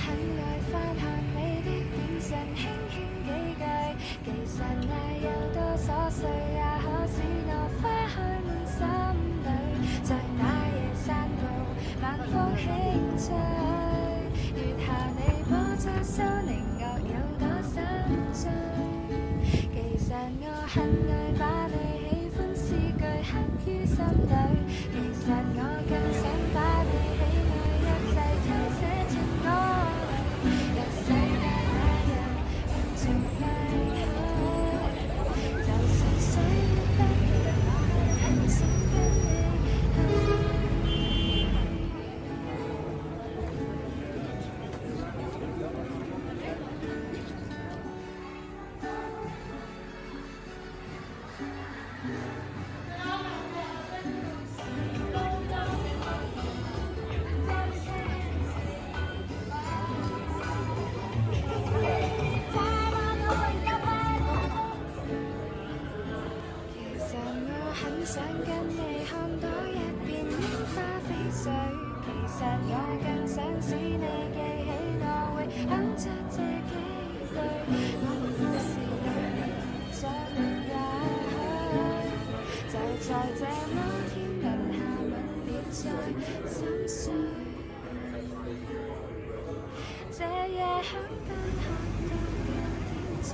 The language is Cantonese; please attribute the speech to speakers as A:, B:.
A: 很愛翻看你的眼神，輕輕幾句，其實那有多瑣碎，也可使我花開滿心裏。在那夜散步，晚風輕吹，月下你播着蘇寧樂，有多心醉。其實我很愛把你喜歡詩句刻於心裏，其實我更想把你喜愛一切書寫進歌裏，讓世界那樣完全廢去。就算歲月不變，我很想跟你去。很想跟你看多一遍煙花飛絮，其實我更想使你記起我會哼着這幾句，我們故事裏面再沒也許，就在這某天臨下吻別再心碎，這夜響燈看到有點醉。